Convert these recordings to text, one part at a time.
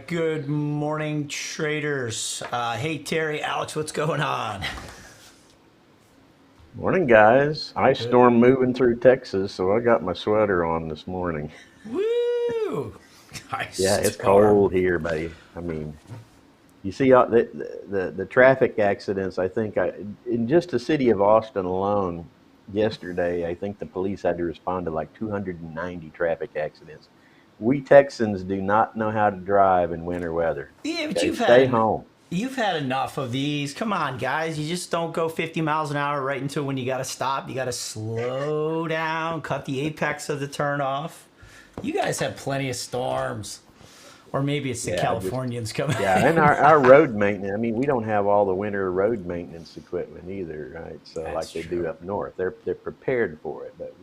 Good morning, traders. Hey, Terry, Alex, what's going on? Morning, guys. Ice Good. storm moving through Texas, so I got my sweater on this morning. Woo! Yeah, Nice it's storm. cold here, buddy. I mean, you see all the traffic accidents. I think in just the city of Austin alone, yesterday, I think the police had to respond to like 290 traffic accidents. We Texans do not know how to drive in winter weather. Yeah, but Okay, stay home. you've had enough of these. Come on, guys. You just don't go 50 miles an hour right until when you got to stop. You got to slow down, cut the apex of the turn off. You guys have plenty of storms. Or maybe it's the Yeah, just Californians coming. Yeah, and our road maintenance, I mean, we don't have all the winter road maintenance equipment either, right? So That's like they do true. up north, they're prepared for it, but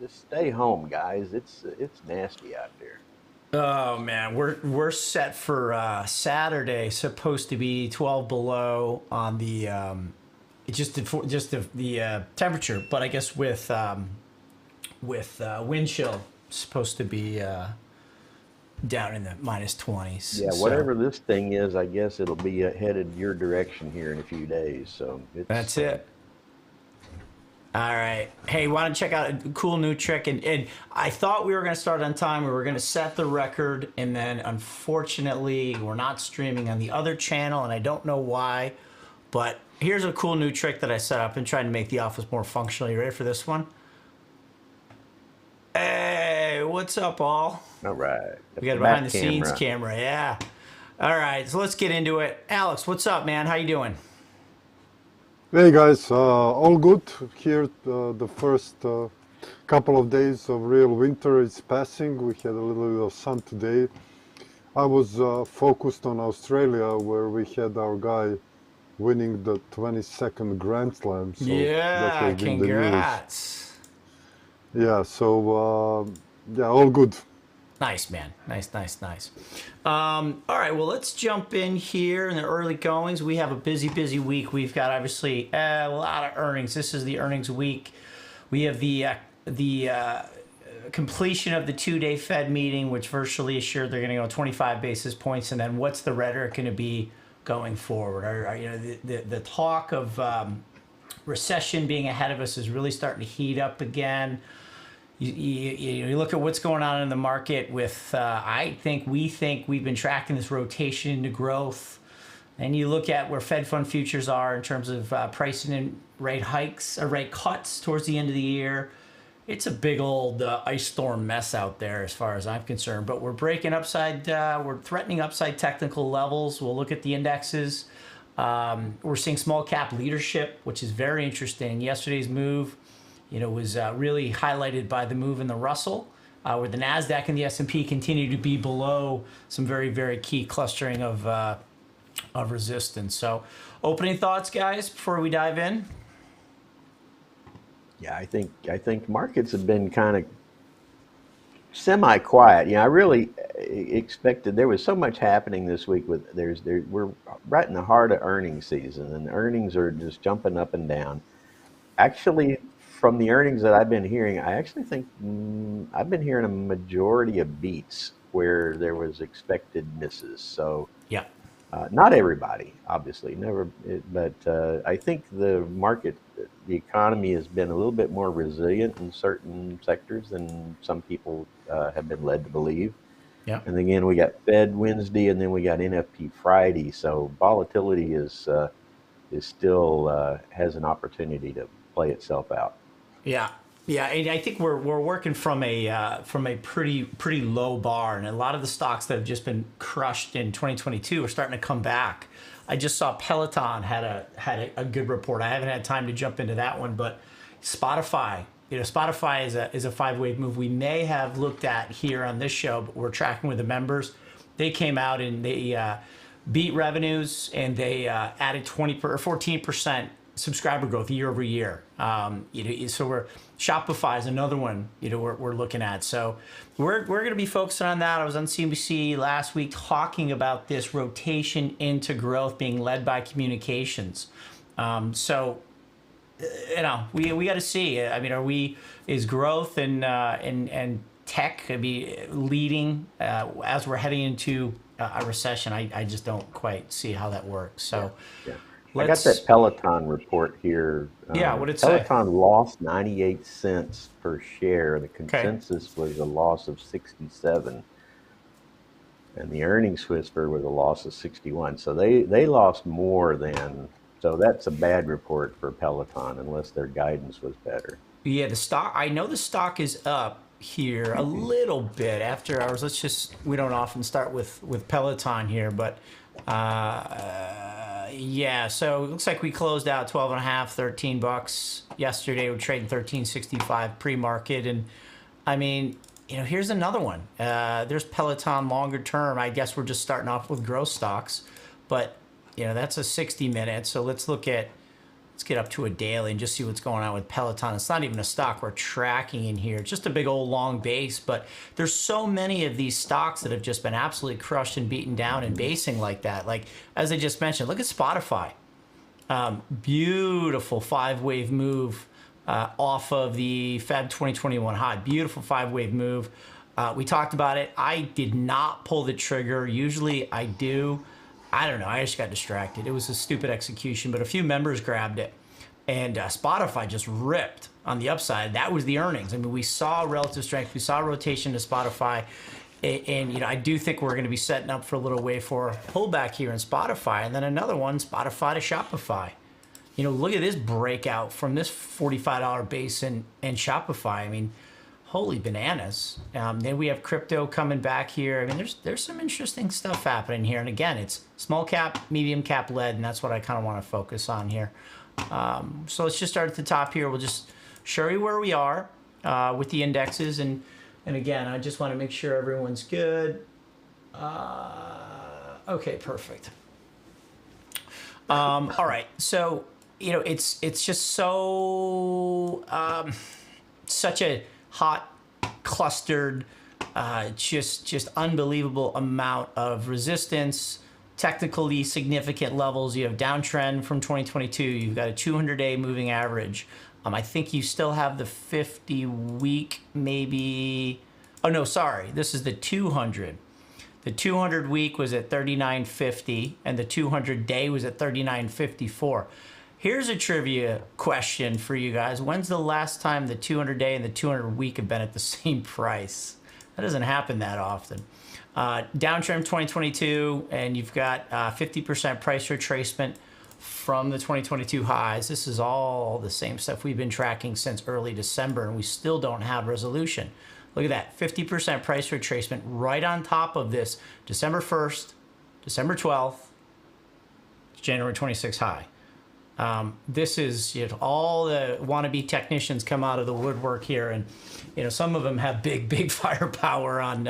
just stay home, guys. It's nasty out there. Oh man, we're set for Saturday. Supposed to be 12 below on the just the temperature, but I guess with wind chill supposed to be down in the minus 20s. Yeah, So whatever this thing is, I guess it'll be headed your direction here in a few days. So that's it. All right. Hey, want to check out a cool new trick? And I thought we were going to start on time. We were going to set the record. And then, unfortunately, we're not streaming on the other channel. And I don't know why. But here's a cool new trick that I set up and trying to make the office more functional. You ready for this one? Hey, what's up, all? All right, We got got the a behind back the scenes camera. camera. Yeah. All right. So let's get into it. Alex, what's up, man? How you doing? Hey guys, all good here. The first couple of days of real winter is passing. We had a little bit of sun today. I was focused on Australia, where we had our guy winning the 22nd Grand Slam, so that Yeah. has been the news. Congrats. Yeah, so yeah, all good. Nice, man. Nice, nice, nice. All right, well, let's jump in here in the early goings. We have a busy week. We've got obviously a lot of earnings. This is the earnings week. We have the completion of the 2-day Fed meeting, which virtually assured they're going to go 25 basis points. And then what's the rhetoric going to be going forward? The talk of recession being ahead of us is really starting to heat up again. You look at what's going on in the market with, we think we've been tracking this rotation into growth. And you look at where Fed fund futures are in terms of pricing in rate hikes or rate cuts towards the end of the year. It's a big old ice storm mess out there as far as I'm concerned. But we're threatening upside technical levels. We'll look at the indexes. We're seeing small cap leadership, which is very interesting. Yesterday's move was really highlighted by the move in the Russell, where the Nasdaq and the S&P continue to be below some very, very key clustering of resistance. So, opening thoughts, guys, before we dive in. Yeah, I think markets have been kind of semi-quiet. I really expected there was so much happening this week. We're right in the heart of earnings season, and earnings are just jumping up and down. Actually, from the earnings that I've been hearing, I actually think I've been hearing a majority of beats where there was expected misses. So Yeah. not everybody, obviously, but I think the economy has been a little bit more resilient in certain sectors than some people have been led to believe. Yeah. And again, we got Fed Wednesday, and then we got NFP Friday. So volatility is still has an opportunity to play itself out. Yeah, yeah, and I think we're working from a pretty low bar, and a lot of the stocks that have just been crushed in 2022 are starting to come back. I just saw Peloton had a good report. I haven't had time to jump into that one, but Spotify, Spotify is a 5-wave move we may have looked at here on this show, but we're tracking with the members. They came out and they beat revenues, and they added 14% subscriber growth year over year. So Shopify is another one we're looking at. So we're going to be focusing on that. I was on CNBC last week talking about this rotation into growth being led by communications. So we got to see. I mean, is growth and tech leading as we're heading into a recession. I just don't quite see how that works. Yeah, So yeah. I got let's, that Peloton report here. yeah, what did it say? Peloton lost 98 cents per share. The Okay. consensus was a loss of 67, and the earnings whisper was a loss of 61. So they lost more than. So that's a bad report for Peloton unless their guidance was better. Yeah, the stock, I know the stock is up here a little bit after hours. We don't often start with Peloton here, but yeah, so it looks like we closed out 12 and a half, $13 yesterday. We're trading 13.65 pre-market. And I mean, here's another one. There's Peloton longer term. I guess we're just starting off with growth stocks, but that's a 60 minute. So let's get up to a daily and just see what's going on with Peloton. It's not even a stock we're tracking in here. It's just a big old long base, but there's so many of these stocks that have just been absolutely crushed and beaten down and basing like that. Like, as I just mentioned, look at Spotify. Beautiful five-wave move off of the Feb 2021 high. Beautiful five-wave move. We talked about it. I did not pull the trigger. Usually I do. I don't know. I just got distracted. It was a stupid execution, but a few members grabbed it. And Spotify just ripped on the upside. That was the earnings. I mean, we saw relative strength. We saw rotation to Spotify. And I do think we're going to be setting up for a little wave for pullback here in Spotify. And then another one, Spotify to Shopify. Look at this breakout from this $45 base and Shopify. I mean, holy bananas. Then we have crypto coming back here. I mean, there's some interesting stuff happening here. And again, it's small cap, medium cap led, and that's what I kind of want to focus on here. So let's just start at the top here. We'll just show you where we are with the indexes. And again, I just want to make sure everyone's good. Okay, perfect. All right. So, it's just so such a hot, clustered, just unbelievable amount of resistance, technically significant levels. You have downtrend from 2022. You've got a 200-day moving average. I think you still have the 50-week maybe. Oh, no, sorry. This is the 200. The 200 week was at 39.50 and the 200 day was at 39.54. Here's a trivia question for you guys. When's the last time the 200 day and the 200 week have been at the same price? That doesn't happen that often. Downtrend 2022, and you've got 50% price retracement from the 2022 highs. This is all the same stuff we've been tracking since early December, and we still don't have resolution. Look at that, 50% price retracement right on top of this December 1st, December 12th, January 26th high. This is all the wannabe technicians come out of the woodwork here, and some of them have big firepower on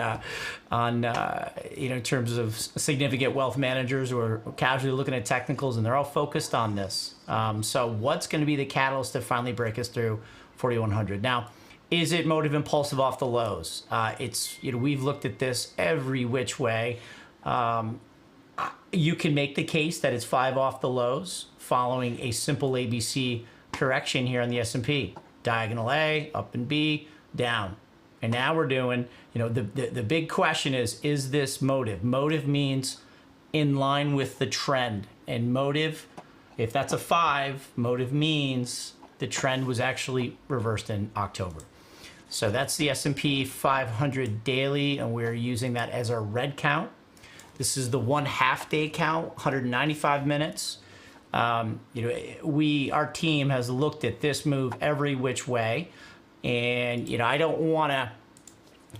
in terms of significant wealth managers who are casually looking at technicals, and they're all focused on this. So what's going to be the catalyst to finally break us through 4,100? Now, is it motive impulsive off the lows? It's we've looked at this every which way. You can make the case that it's 5 off the lows following a simple ABC correction here on the S&P. Diagonal A, up and B, down. And now we're doing, the big question is this motive? Motive means in line with the trend. And motive, if that's a 5, motive means the trend was actually reversed in October. So that's the S&P 500 daily, and we're using that as our red count. This is the 1/2 day count, 195 minutes. Our team has looked at this move every which way, and I don't want to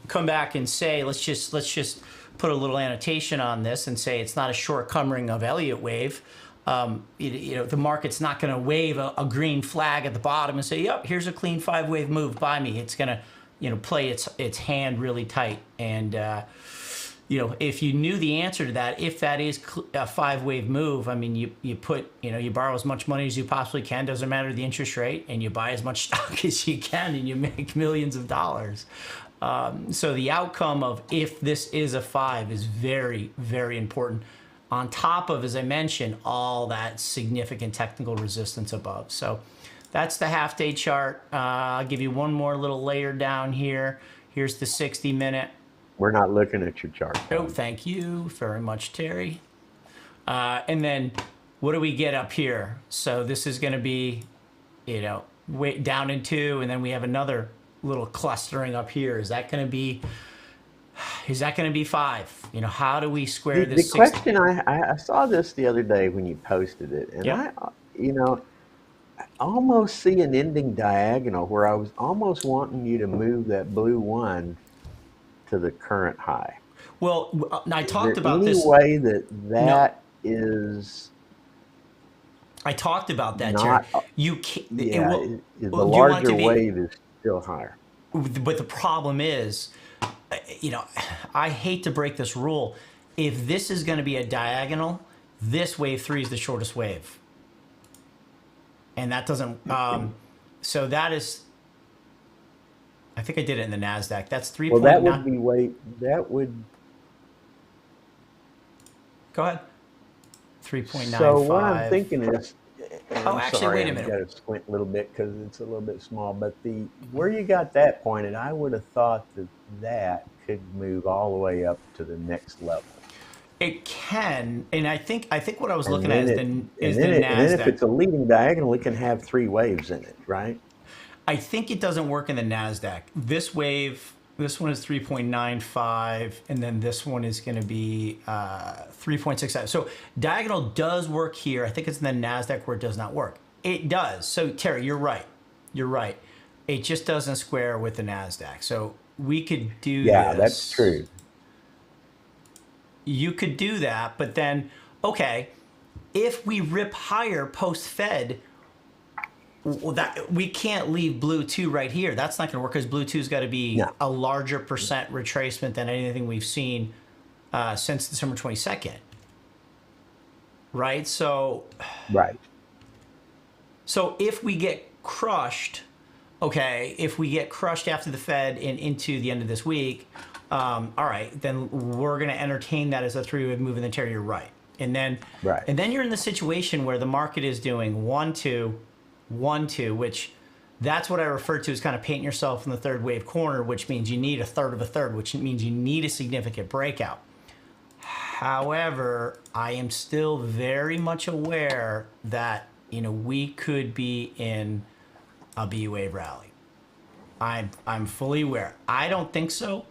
come back and say let's just put a little annotation on this and say it's not a shortcoming of Elliott wave. The market's not going to wave a green flag at the bottom and say, "Yep, here's a clean 5-wave move. Buy me." It's going to play its hand really tight. And if you knew the answer to that, if that is a 5-wave move, I mean, you borrow as much money as you possibly can, doesn't matter the interest rate, and you buy as much stock as you can, and you make millions of dollars. So the outcome of if this is a 5 is very, very important. On top of, as I mentioned, all that significant technical resistance above. So that's the half-day chart. I'll give you one more little layer down here. Here's the 60-minute. We're not looking at your chart. Oh, thank you very much, Terry. And then what do we get up here? So this is going to be, way down in 2, and then we have another little clustering up here. Is that going to be 5? How do we square The this? question I saw this the other day when you posted it, and Yeah. I almost see an ending diagonal where I was almost wanting you to move that blue one to the current high. Well, I Is talked there about any this. way that No, is I talked about that, Terry. not? You can't. Yeah, is the Well, do you want it larger to be? wave is still higher? But the problem is, I hate to break this rule. If this is going to be a diagonal, this wave 3 is the shortest wave, and that doesn't. So that is. I think I did it in the Nasdaq. That's Well, that 3.9. would be way. That would. Go ahead. So what I'm 3.95. thinking is, and Oh, I'm actually, sorry, wait a I've got minute. to squint a little bit because it's a little bit small. But the where you got that pointed, I would have thought that that could move all the way up to the next level. It can, and I think what I was And looking at then is it, the and then if Nasdaq. it's a leading diagonal, it can have 3 waves in it, right? I think it doesn't work in the Nasdaq. This wave, this one is 3.95, and then this one is going to be 3.67. So diagonal does work here. I think it's in the Nasdaq where it does not work. It does. So Terry, you're right. You're right. It just doesn't square with the Nasdaq. So we could do Yeah, that's this. true. You could do that, but then, okay, if we rip higher post Fed, well, that we can't leave blue 2 right here. That's not going to work because blue 2's got to be No, a larger percent retracement than anything we've seen since December 22nd, right? right. So if we get crushed, okay, if we get crushed after the Fed and into the end of this week, all right, then we're going to entertain that as a 3-wave move, and then Terry, you're right. And then, Right. and then you're in the situation where the market is doing 1, 2, 1, 2, which that's what I refer to as kind of painting yourself in the third wave corner, which means you need a third of a third, which means you need a significant breakout. However, I am still very much aware that we could be in a B wave rally. I'm fully aware. I don't think so.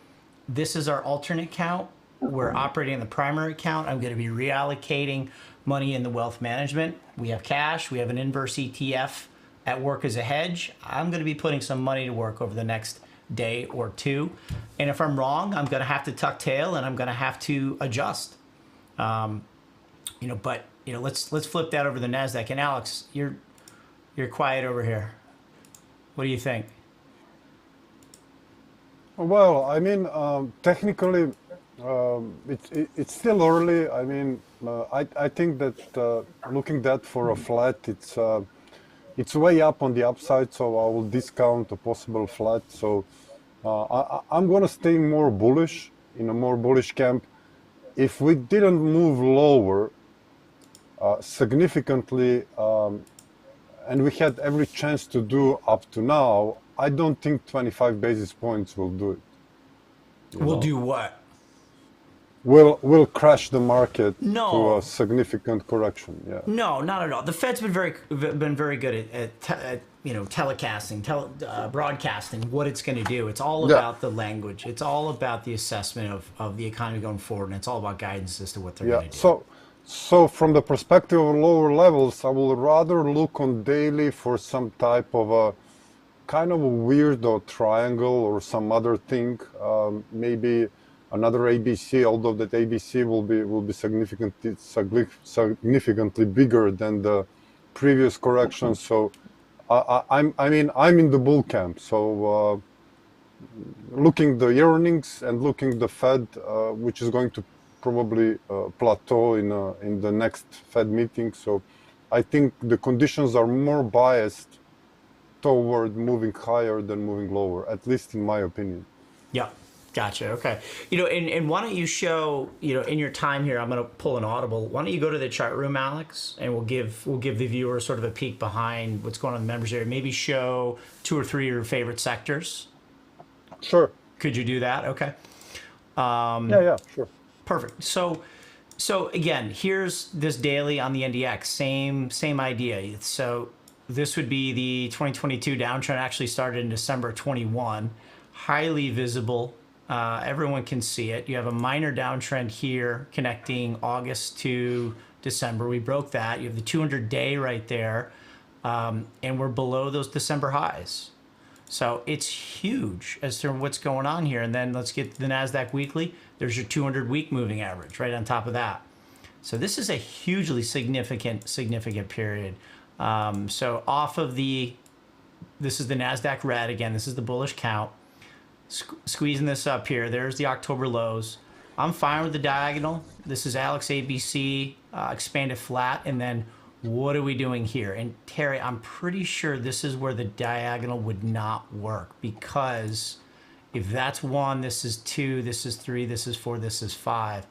This is our alternate account. We're operating in the primary account. I'm going to be reallocating money in the wealth management. We have cash. We have an inverse ETF at work as a hedge. I'm going to be putting some money to work over the next day or 2. And if I'm wrong, I'm going to have to tuck tail and I'm going to have to adjust. But let's flip that over the Nasdaq. And Alex, you're quiet over here. What do you think? Well, I mean, technically, it's still early. I mean, I think that looking that for a flat, it's way up on the upside, so I will discount a possible flat. So I'm gonna stay more bullish, in a more bullish camp. If we didn't move lower significantly, and we had every chance to do up to now, I don't think 25 basis points will do it. You We'll know, do what? will crash the market to a No, significant correction. Yeah. no, not at all. The Fed's been very good at telecasting, broadcasting what it's going to do. It's all Yeah. about the language. It's all about the assessment of the economy going forward, and it's all about guidance as to what they're Yeah. going to do. So from the perspective of lower levels, I will rather look on daily for some type of a kind of a weird or triangle or some other thing. Maybe another ABC, although that ABC will be significantly bigger than the previous correction. So I'm in the bull camp. So looking the earnings and looking the Fed, which is going to probably plateau in the next Fed meeting. So I think the conditions are more biased toward moving higher than moving lower, at least in my opinion. Yeah, gotcha. Okay. And why don't you show, in your time here, I'm going to pull an audible. Why don't you go to the chart room, Alex, and we'll give the viewer sort of a peek behind what's going on in the members area. Maybe show 2 or 3 of your favorite sectors. Sure. Could you do that? Okay. Yeah, yeah, sure. Perfect. So again, here's this daily on the NDX. Same idea. So this would be the 2022 downtrend. Actually started in December 21. Highly visible. Everyone can see it. You have a minor downtrend here connecting August to December. We broke that. You have the 200-day right there, and we're below those December highs. So it's huge as to what's going on here. And then let's get to the NASDAQ weekly. There's your 200-week moving average right on top of that. So this is a hugely significant period. So off of this is the NASDAQ red. Again, this is the bullish count. Squeezing this up here. There's the October lows. I'm fine with the diagonal. This is Alex ABC, expanded flat. And then what are we doing here? And Terry, I'm pretty sure this is where the diagonal would not work, because if that's 1, this is 2, this is 3, this is 4, this is 5.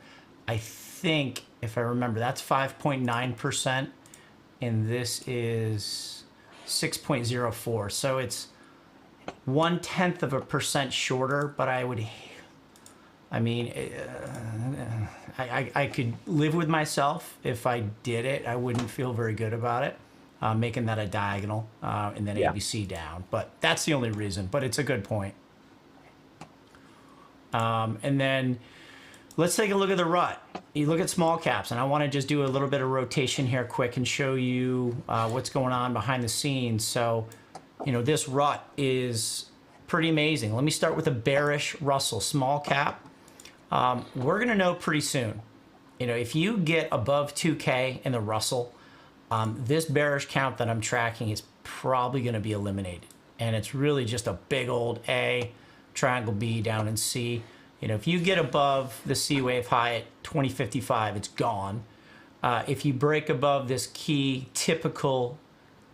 I think, if I remember, that's 5.9%, and this is 6.04. So it's 0.1% shorter, but I could live with myself if I did it. I wouldn't feel very good about it, making that a diagonal and then Yeah. ABC down. But that's the only reason. But it's a good point. And then let's take a look at the rut. You look at small caps, and I want to just do a little bit of rotation here quick and show you what's going on behind the scenes. So, this rut is pretty amazing. Let me start with a bearish Russell small cap. We're going to know pretty soon. If you get above 2K in the Russell, this bearish count that I'm tracking is probably going to be eliminated. And it's really just a big old A, triangle B down in C. If you get above the C wave high at 2055, it's gone. If you break above this key typical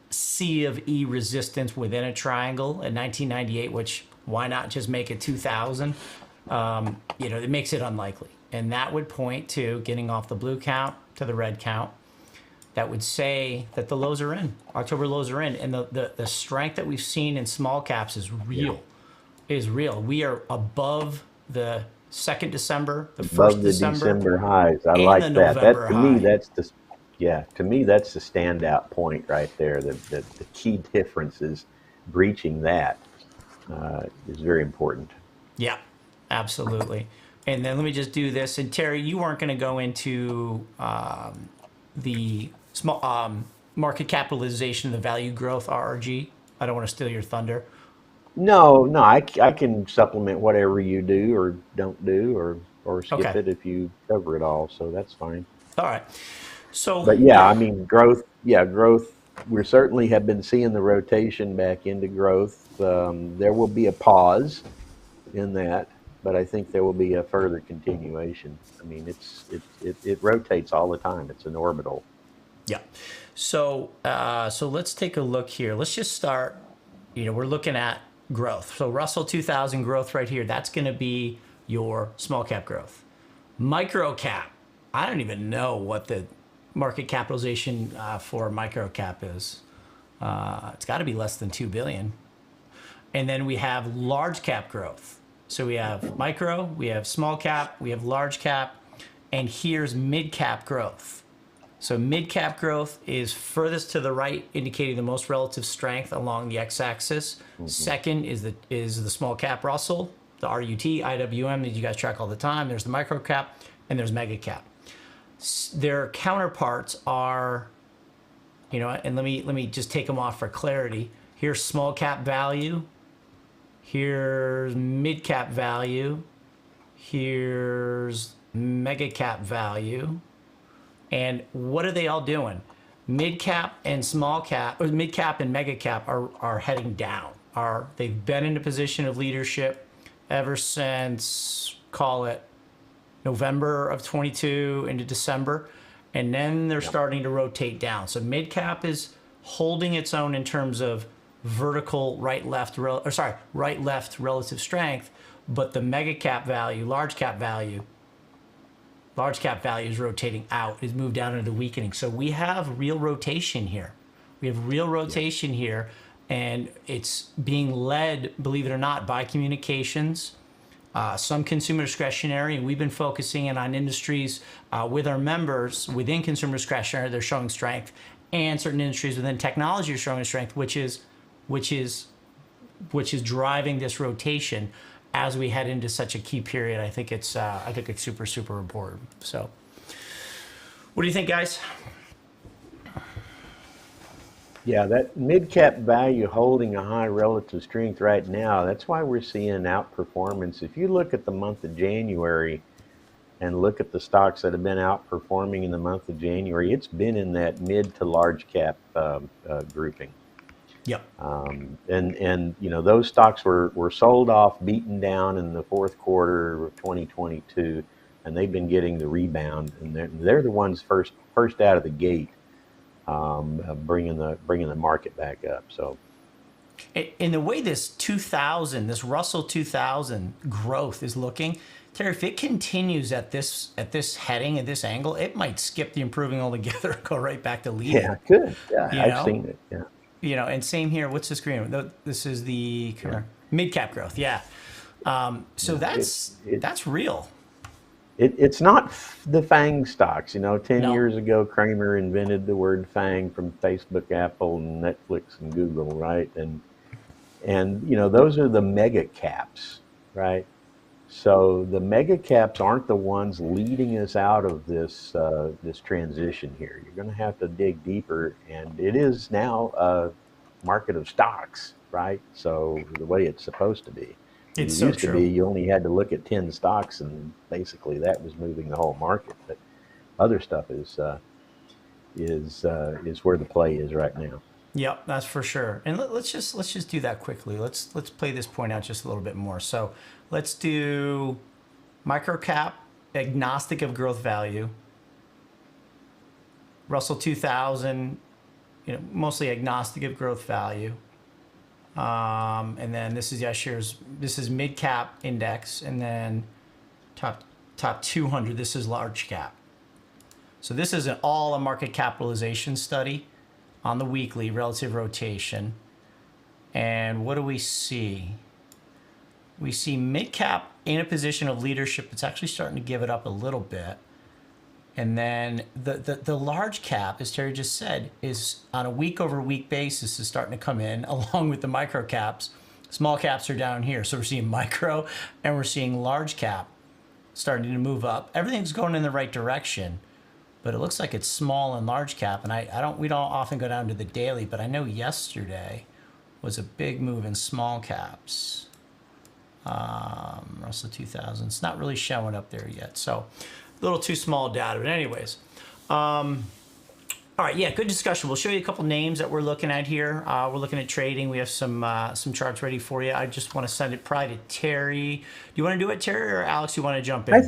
C of E resistance within a triangle at 1998, which why not just make it 2000? It makes it unlikely. And that would point to getting off the blue count to the red count. That would say that the lows are in. October lows are in. And the strength that we've seen in small caps is real. Is real. We are above the 2nd December, the 1st Above the December. December highs. I and like the that. November To me, high. that's to me, that's the standout point right there. The key difference is breaching that is very important. Yeah, absolutely. And then let me just do this. And Terry, you weren't going to go into the small market capitalization, the value growth RRG. I don't want to steal your thunder. No, I can supplement whatever you do or don't do or skip Okay. it if you cover it all. So that's fine. All right. So, But yeah, I mean, growth. Yeah, growth. We certainly have been seeing the rotation back into growth. There will be a pause in that, but I think there will be a further continuation. I mean, it rotates all the time. It's an orbital. yeah. So let's take a look here. Let's just start. We're looking at growth. So Russell 2000 growth right here. That's going to be your small cap growth. Micro cap. I don't even know what the market capitalization for micro cap is. It's got to be less than 2 billion. And then we have large cap growth. So we have micro, we have small cap, we have large cap, and here's mid cap growth. So mid cap growth is furthest to the right, indicating the most relative strength along the x-axis. Second is the small cap Russell, the RUT, IWM that you guys track all the time. There's the micro cap, and there's mega cap. Their counterparts are, and let me just take them off for clarity. Here's small cap value. Here's mid cap value. Here's mega cap value. And what are they all doing? Mid cap and small cap, or mid cap and mega cap are heading down. They've been in a position of leadership ever since, call it, November of 22 into December, and then they're starting to rotate down. So mid cap is holding its own in terms of vertical right left relative strength, but the mega cap value, large cap value is rotating out, is moved down into the weakening. So we have real rotation here. Here, and it's being led, believe it or not, by communications. some consumer discretionary, and we've been focusing in on industries with our members within consumer discretionary. They're showing strength, and certain industries within technology are showing strength, which is driving this rotation as we head into such a key period. I think it's super, super important. So, what do you think, guys? Yeah, that mid-cap value holding a high relative strength right now, that's why we're seeing outperformance. If you look at the month of January and look at the stocks that have been outperforming in the month of January, it's been in that mid to large cap grouping. Yep. And you know, those stocks were sold off, beaten down in the fourth quarter of 2022, and they've been getting the rebound, and they're the ones first out of the gate, bringing the market back up. So, in the way this Russell 2000 growth is looking, Terry, if it continues at this heading, at this angle, it might skip the improving altogether and go right back to leading. yeah, good. Yeah, I've seen it. Yeah. And same here. What's the screen? This is the mid cap growth. Yeah. So that's real. It's not the FANG stocks. 10 No. years ago, Kramer invented the word FANG from Facebook, Apple, and Netflix and Google, right? And those are the mega caps, right? So the mega caps aren't the ones leading us out of this transition here. You're going to have to dig deeper, and it is now a market of stocks, right? So the way it's supposed to be. It's It so used to true. be you only had to look at 10 stocks, and basically that was moving the whole market. But other stuff is where the play is right now. Yep, that's for sure. And let's just do that quickly. Let's play this point out just a little bit more. So let's do microcap, agnostic of growth value. Russell 2000, mostly agnostic of growth value. And then this is iShares. This is mid cap index, and then top 200. This is large cap. So this is all a market capitalization study on the weekly relative rotation. And what do we see? We see mid cap in a position of leadership. It's actually starting to give it up a little bit. And then the large cap, as Terry just said, is on a week over week basis is starting to come in along with the micro caps. Small caps are down here. So we're seeing micro and we're seeing large cap starting to move up. Everything's going in the right direction, but it looks like it's small and large cap. And we don't often go down to the daily, but I know yesterday was a big move in small caps. Russell 2000. It's not really showing up there yet. So a little too small data, but anyways. All right, yeah, good discussion. We'll show you a couple names that we're looking at here. We're looking at trading. We have some charts ready for you. I just want to send it probably to Terry. Do you want to do it, Terry, or Alex? You want to jump in? I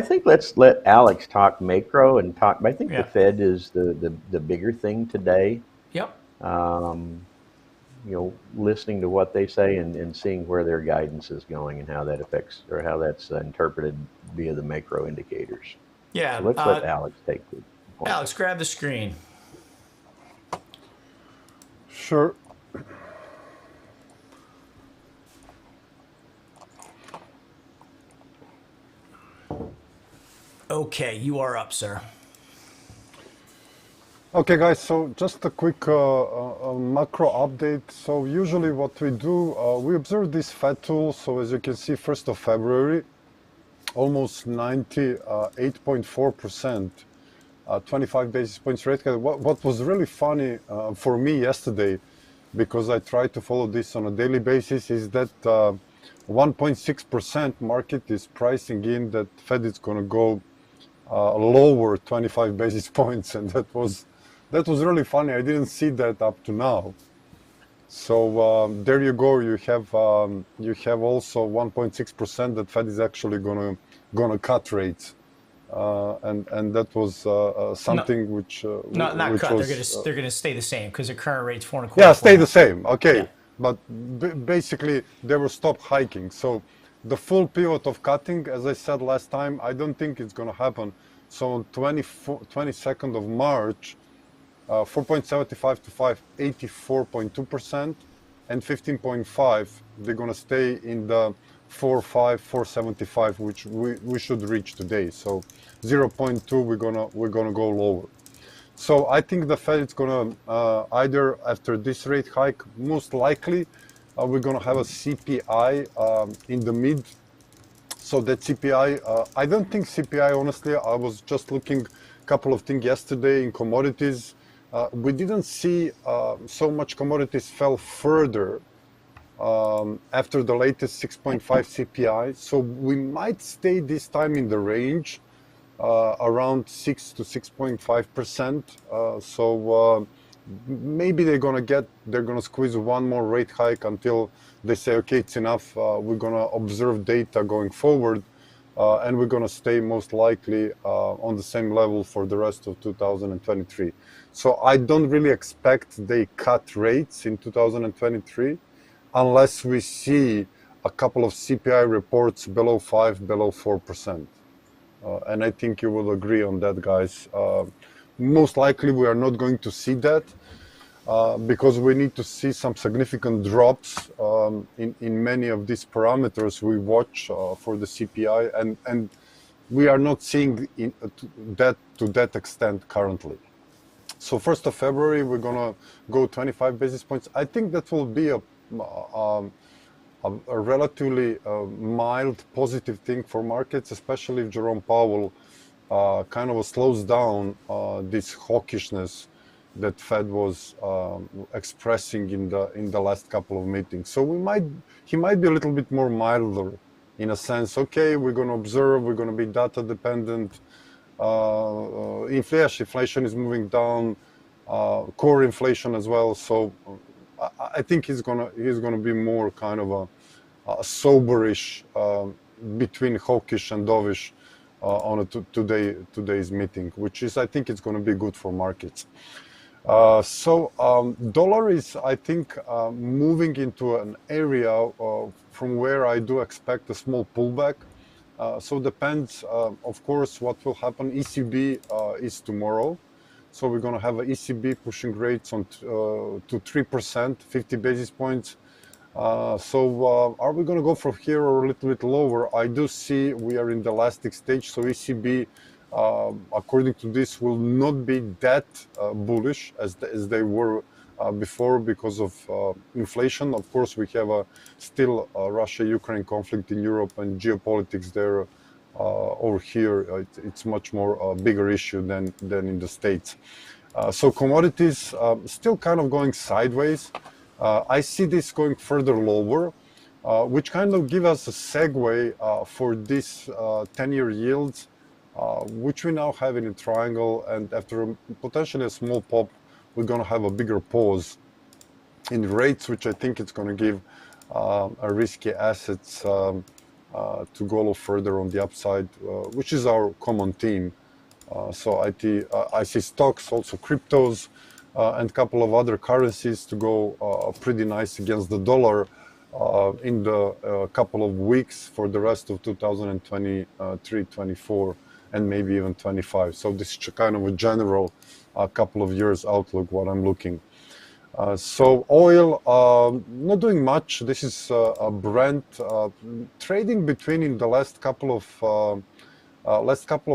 think let's let Alex talk macro and talk. I think Yeah. the Fed is the bigger thing today. Yep. Listening to what they say and seeing where their guidance is going and how that affects or how that's interpreted via the macro indicators. Yeah. So let's let Alex take the point. Alex, grab the screen. Sure. Okay, you are up, sir. Okay, guys, so just a quick macro update. So usually what we do, we observe this Fed tool. So as you can see, 1st of February, almost 98.4%, 25 basis points rate cut. What was really funny for me yesterday, because I try to follow this on a daily basis, is that 1.6% market is pricing in that Fed is going to go lower 25 basis points, and that was really funny. I didn't see that up to now. So there you go. You have also 1.6% that Fed is actually gonna cut rates, and that was something which Not which cut. was, They're gonna stay the same because the current rate's 4.25. yeah, stay the same. Okay, Yeah. but basically they will stop hiking. So the full pivot of cutting, as I said last time, I don't think it's going to happen. So on 22nd of March, 4.75 to 5, 84.2%, and 15.5, they're going to stay in the 4.5, 4.75, which we should reach today. So 0.2, we're gonna go lower. So I think the Fed is gonna either after this rate hike, most likely we're gonna have a CPI in the mid. So that CPI, I don't think CPI, honestly, I was just looking a couple of things yesterday in commodities. We didn't see so much commodities fell further after the latest 6.5 CPI. So we might stay this time in the range around 6 to 6.5%. So maybe they're gonna squeeze one more rate hike until they say, okay, it's enough. We're gonna observe data going forward, and we're gonna stay most likely on the same level for the rest of 2023. So I don't really expect they cut rates in 2023 unless we see a couple of CPI reports below 5, below 4%. And I think you will agree on that, guys. Most likely we are not going to see that because we need to see some significant drops in many of these parameters we watch for the CPI, and we are not seeing to that extent currently. So 1st of February, we're gonna go 25 basis points. I think that will be a relatively mild positive thing for markets, especially if Jerome Powell kind of slows down this hawkishness that Fed was expressing in the last couple of meetings. So he might be a little bit more milder in a sense. Okay, we're going to observe, we're going to be data dependent. Inflation is moving down, core inflation as well. So I think he's gonna be more kind of a soberish between hawkish and dovish on today's meeting, which is, I think it's going to be good for markets. Dollar is, I think, moving into an area from where I do expect a small pullback. So depends, of course, what will happen. ECB is tomorrow. So we're going to have an ECB pushing rates on to 3%, 50 basis points. Are we going to go from here or a little bit lower? I do see we are in the elastic stage. So ECB, according to this, will not be that bullish as they were before because of inflation. Of course, we have still a Russia-Ukraine conflict in Europe and geopolitics there. Over here, it's much more a bigger issue than in the States. So commodities still kind of going sideways. I see this going further lower, which kind of give us a segue for this 10-year yields, which we now have in a triangle, and after potentially a small pop, we're going to have a bigger pause in rates, which I think it's going to give a risky assets to go a little further on the upside, which is our common theme. So I see stocks, also cryptos, and a couple of other currencies to go pretty nice against the dollar in the couple of weeks for the rest of 2023, 24, and maybe even 25. So this is kind of a general couple of years outlook, what I'm looking. So oil, not doing much. This is Brent trading between in the last couple of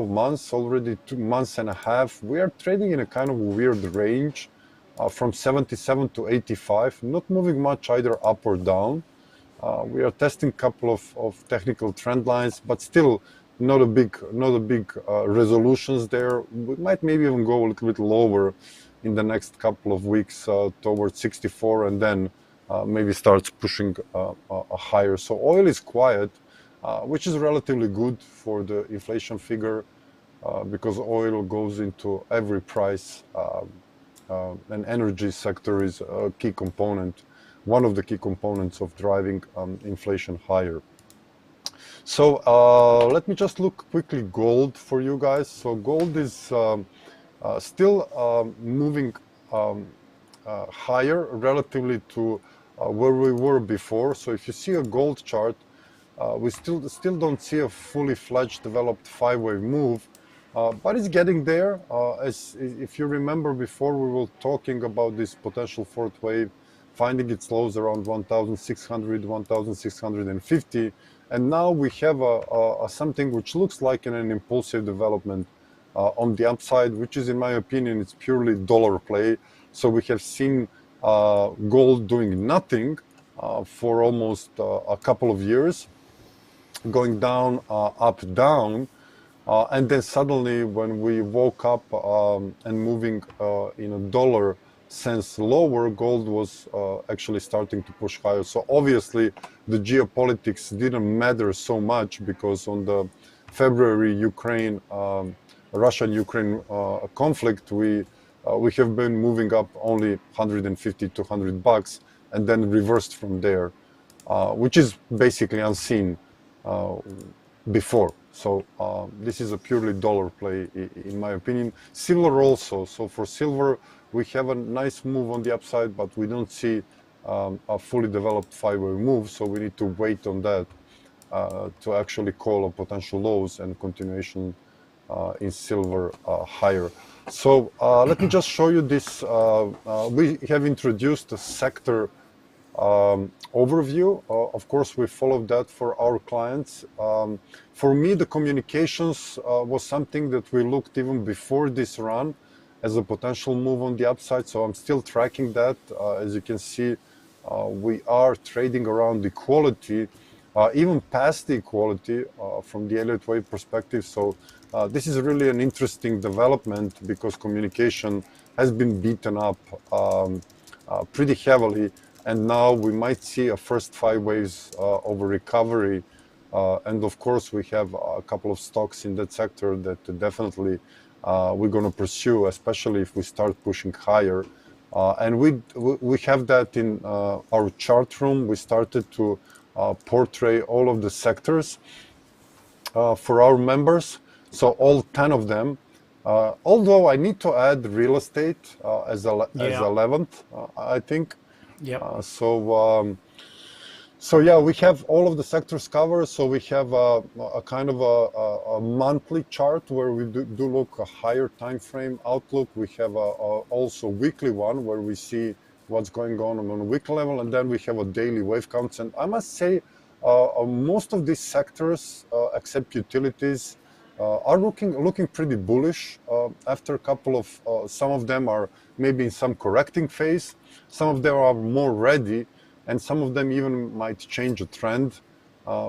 months, already 2 months and a half. We are trading in a kind of weird range from 77 to 85, not moving much either up or down. We are testing a couple of technical trend lines, but still not a big resolutions there. We might maybe even go a little bit lower in the next couple of weeks towards 64, and then maybe starts pushing higher. So oil is quiet, which is relatively good for the inflation figure because oil goes into every price, and energy sector is a key component, one of the key components of driving inflation higher. So let me just look quickly gold for you guys. So gold is still moving higher relatively to where we were before. So if you see a gold chart, we still don't see a fully fledged developed 5-wave move, but it's getting there. As if you remember before, we were talking about this potential fourth wave, finding its lows around 1,600, 1,650, And now we have something which looks like an impulsive development on the upside, which is, in my opinion, it's purely dollar play. So we have seen gold doing nothing for almost a couple of years, going down, up, down. And then suddenly, when we woke up and moving in a dollar sense lower, gold was actually starting to push higher. So obviously, the geopolitics didn't matter so much, because on the February Russian-Ukraine conflict, we have been moving up only 150 to $100, and then reversed from there, which is basically unseen before. So this is a purely dollar play, in my opinion. Silver also. So for silver, we have a nice move on the upside, but we don't see a fully developed five-way move. So we need to wait on that to actually call on potential lows and continuation in silver higher. So let me just show you this. We have introduced a sector overview. Of course, we followed that for our clients. For me, the communications was something that we looked even before this run as a potential move on the upside. So I'm still tracking that. As you can see, we are trading around equality, even past the equality from the Elliott wave perspective. So this is really an interesting development, because communication has been beaten up pretty heavily. And now we might see a first 5 waves of a recovery. And of course, we have a couple of stocks in that sector that definitely we're going to pursue, especially if we start pushing higher. And we have that in our chart room. We started to portray all of the sectors for our members. So all 10 of them. Although I need to add real estate as 11th, I think. Yep. So yeah, we have all of the sectors covered. So we have a kind of a monthly chart where we do look a higher time frame outlook. We have also weekly one where we see what's going on a weekly level, and then we have a daily wave counts. And I must say, most of these sectors, except utilities, are looking pretty bullish after a couple of. Some of them are maybe in some correcting phase. Some of them are more ready, and some of them even might change a trend.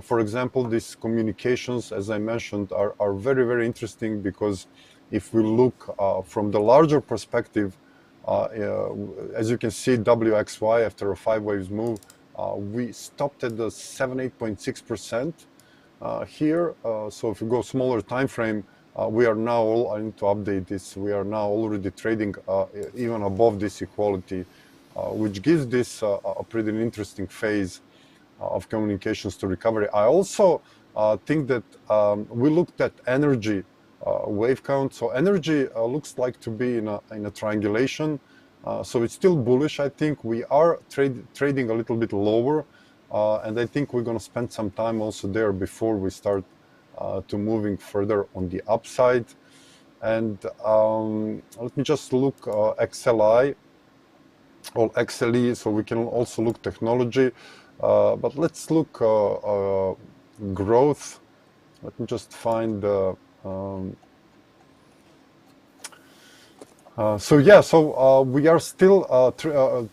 For example, these communications, as I mentioned, are very, very interesting, because if we look from the larger perspective, as you can see, WXY after a 5 waves move, we stopped at the 8.6% here. So if you go smaller time frame, we are now, I need to update this, we are now already trading even above this equality, which gives this a pretty interesting phase of communications to recovery. I also think that we looked at energy wave count. So energy looks like to be in a triangulation. So it's still bullish. I think we are trading a little bit lower. And I think we're going to spend some time also there before we start to moving further on the upside. And let me just look XLI or XLE, so we can also look technology. But let's look growth. Let me just find we are still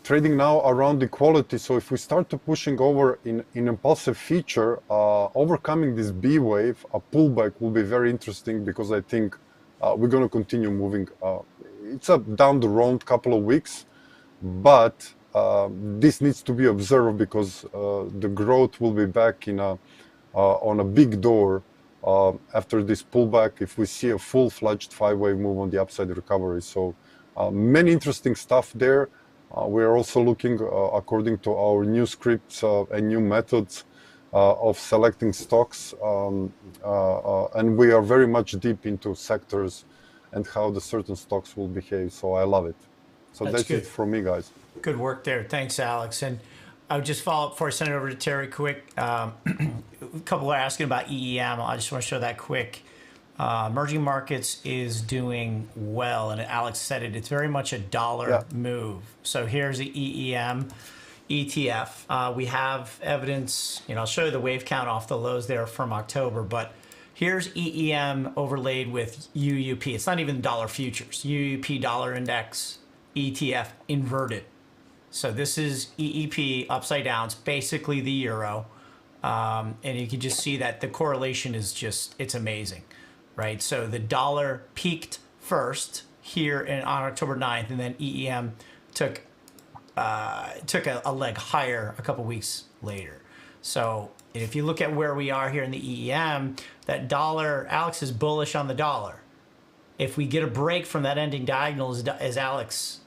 trading now around equality. So if we start to pushing over in impulsive feature, overcoming this B wave, a pullback will be very interesting, because I think we're going to continue moving. It's a down the road couple of weeks, but this needs to be observed, because the growth will be back in on a big door after this pullback, if we see a full-fledged 5-wave move on the upside recovery. So many interesting stuff there. We're also looking, according to our new scripts and new methods of selecting stocks, and we are very much deep into sectors and how the certain stocks will behave. So I love it. So that's it from me, guys. Good work there. Thanks, Alex. And I would just follow up before I send it over to Terry quick. A couple are asking about EEM. I just want to show that quick. Emerging markets is doing well, and Alex said it. It's very much a dollar move. So here's the EEM. ETF. We have evidence, I'll show you the wave count off the lows there from October, but here's EEM overlaid with UUP. It's not even dollar futures. UUP dollar index ETF inverted. So this is EEP upside down. It's basically the euro. And you can just see that the correlation is it's amazing, right? So the dollar peaked first here on October 9th, and then EEM took a leg higher a couple weeks later. So if you look at where we are here in the EEM, that dollar, Alex is bullish on the dollar. If we get a break from that ending diagonal, as Alex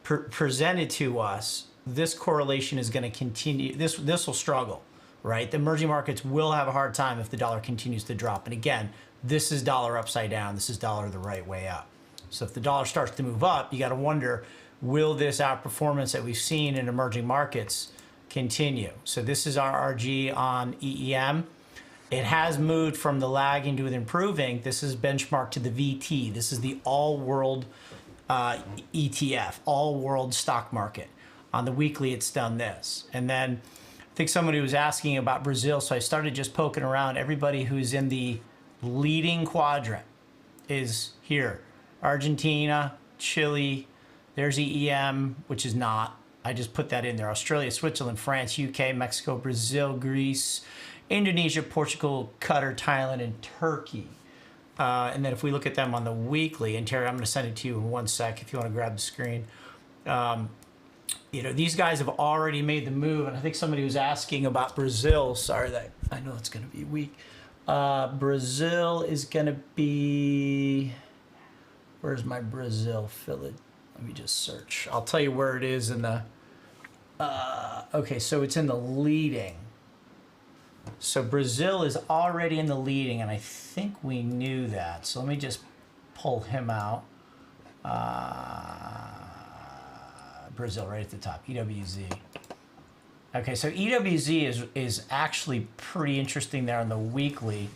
presented to us, this correlation is going to continue. This will struggle, right? The emerging markets will have a hard time if the dollar continues to drop. And again, this is dollar upside down. This is dollar the right way up. So if the dollar starts to move up, you got to wonder, will this outperformance that we've seen in emerging markets continue? So this is our RG on EEM. It has moved from the lagging to the improving. This is benchmarked to the VT. This is the all world ETF, all world stock market. On the weekly, it's done this. And then I think somebody was asking about Brazil, so I started just poking around. Everybody who's in the leading quadrant is here. Argentina, Chile, there's EEM, which is not. I just put that in there. Australia, Switzerland, France, UK, Mexico, Brazil, Greece, Indonesia, Portugal, Qatar, Thailand, and Turkey. And then if we look at them on the weekly, and Terry, I'm going to send it to you in 1 sec if you want to grab the screen. These guys have already made the move, and I think somebody was asking about Brazil. Sorry, that I know it's going to be weak. Brazil is going to be. Where's my Brazil Philly? Let me just search. I'll tell you where it is in the. Okay, so it's in the leading. So Brazil is already in the leading, and I think we knew that. So let me just pull him out. Brazil right at the top, EWZ. Okay, so EWZ is actually pretty interesting there on the weekly.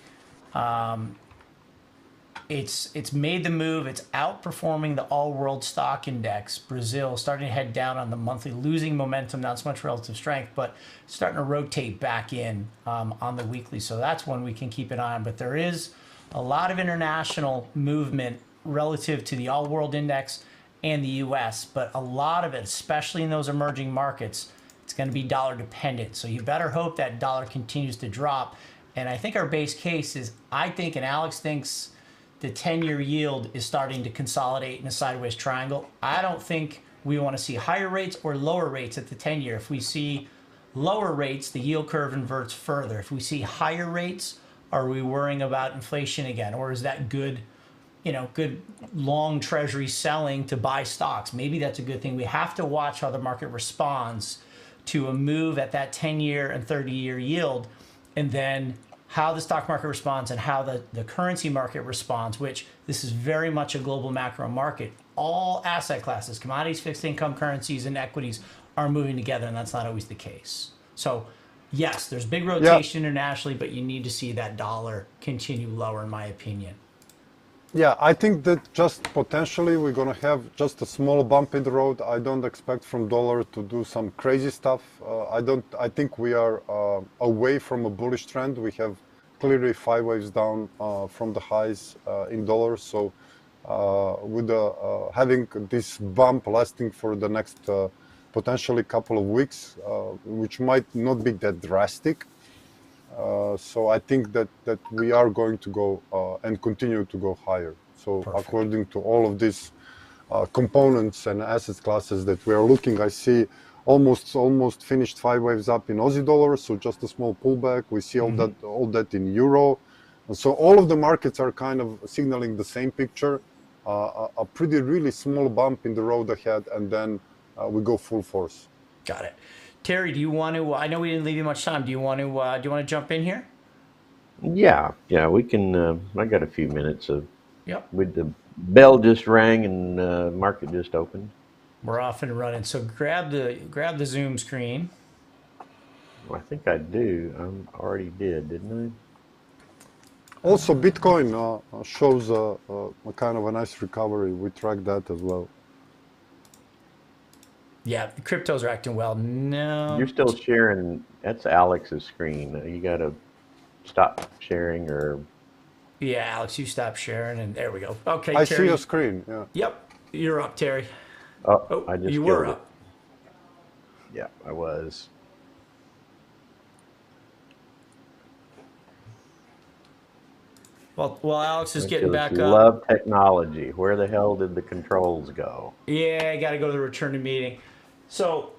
It's made the move. It's outperforming the all-world stock index. Brazil starting to head down on the monthly, losing momentum, not so much relative strength, but starting to rotate back in on the weekly. So that's one we can keep an eye on. But there is a lot of international movement relative to the all-world index and the U.S., but a lot of it, especially in those emerging markets, it's going to be dollar dependent. So you better hope that dollar continues to drop. And I think our base case is, I think, and Alex thinks, the 10-year yield is starting to consolidate in a sideways triangle. I don't think we want to see higher rates or lower rates at the 10-year. If we see lower rates, the yield curve inverts further. If we see higher rates, are we worrying about inflation again? Or is that good long treasury selling to buy stocks? Maybe that's a good thing. We have to watch how the market responds to a move at that 10-year and 30-year yield, and then how the stock market responds and how the currency market responds, which this is very much a global macro market. All asset classes, commodities, fixed income, currencies, and equities are moving together, and that's not always the case. So yes, there's big rotation internationally, but you need to see that dollar continue lower, in my opinion. Yeah, I think that just potentially we're going to have just a small bump in the road. I don't expect from dollar to do some crazy stuff. I think we are away from a bullish trend. We have clearly 5 waves down from the highs in dollars. So with having this bump lasting for the next potentially couple of weeks, which might not be that drastic. So I think that we are going to go and continue to go higher. So perfect. According to all of these components and asset classes that we are looking, I see almost finished 5 waves up in Aussie dollars. So just a small pullback. We see all that in euro. And so all of the markets are kind of signaling the same picture. A pretty really small bump in the road ahead, and then we go full force. Got it. Terry, do you want to? I know we didn't leave you much time. Do you want to jump in here? Yeah, we can. I got a few minutes. Yep. With the bell just rang and market just opened. We're off and running. So grab the Zoom screen. Well, I think I do. I already did, didn't I? Also, Bitcoin shows a kind of a nice recovery. We track that as well. Yeah, the cryptos are acting well. You're No, still sharing. That's Alex's screen. You got to stop sharing or. yeah, Alex, you stop sharing, and there we go. Okay, I see your Terry. screen. Yeah. Yep, you're up, Terry. Oh, Oh, I you just were killed it. up. Yeah, I was. Well, Alex is I getting just back up. love technology. Where the hell did the controls go? Yeah, I got to go to the return to meeting. So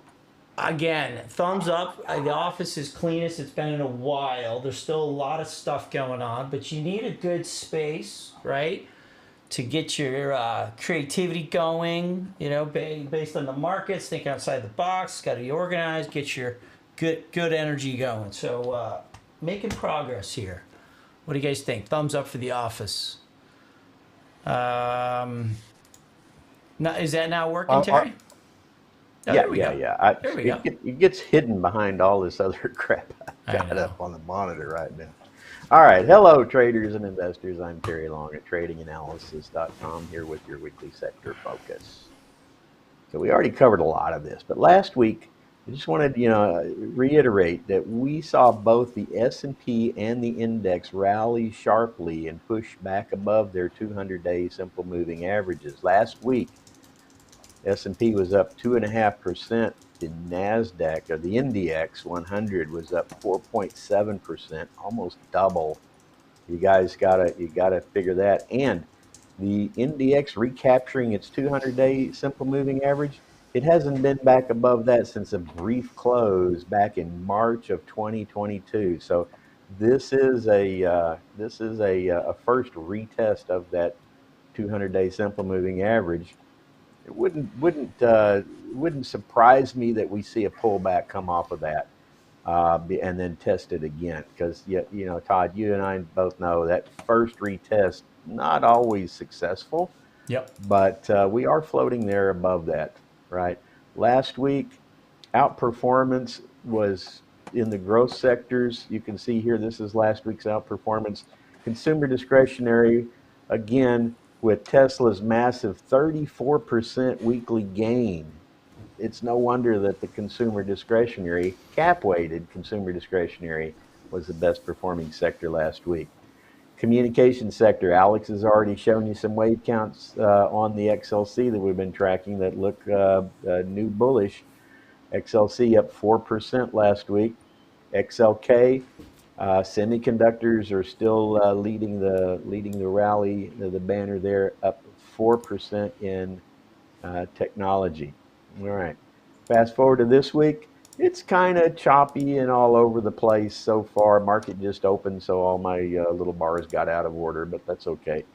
again, thumbs up. The office is cleanest it's been in a while. There's still a lot of stuff going on, but you need a good space, right, to get your creativity going. You know, based on the markets, think outside the box. Got to be organized. Get your good energy going. So making progress here. What do you guys think? Thumbs up for the office. Um, now, is that now working, I, Terry? Oh, Yeah, there we yeah, go. yeah. There we go. It gets hidden behind all this other crap I've I got know. up on the monitor right now. All right. Hello, traders and investors. I'm Terry Long at tradinganalysis.com here with your weekly sector focus. So we already covered a lot of this, but last week I just wanted to, reiterate that we saw both the S&P and the index rally sharply and push back above their 200-day simple moving averages. Last week, S&P was up 2.5%. The Nasdaq or the NDX 100 was up 4.7%, almost double. You gotta figure that. And the NDX recapturing its 200-day simple moving average. It hasn't been back above that since a brief close back in March of 2022. So this is a first retest of that 200-day simple moving average. It wouldn't surprise me that we see a pullback come off of that, and then test it again. Because Todd, you and I both know that first retest not always successful, Yep. but we are floating there above that, right? Last week, outperformance was in the growth sectors. You can see here, this is last week's outperformance. Consumer discretionary, again, with Tesla's massive 34% weekly gain. It's no wonder that the consumer discretionary, cap weighted consumer discretionary, was the best performing sector last week. Communication sector, Alex has already shown you some wave counts on the XLC that we've been tracking that look new bullish. XLC up 4% last week. XLK, semiconductors are still leading the rally. The banner there up 4% in technology. All right. Fast forward to this week. It's kind of choppy and all over the place so far. Market just opened, so all my little bars got out of order, but that's okay.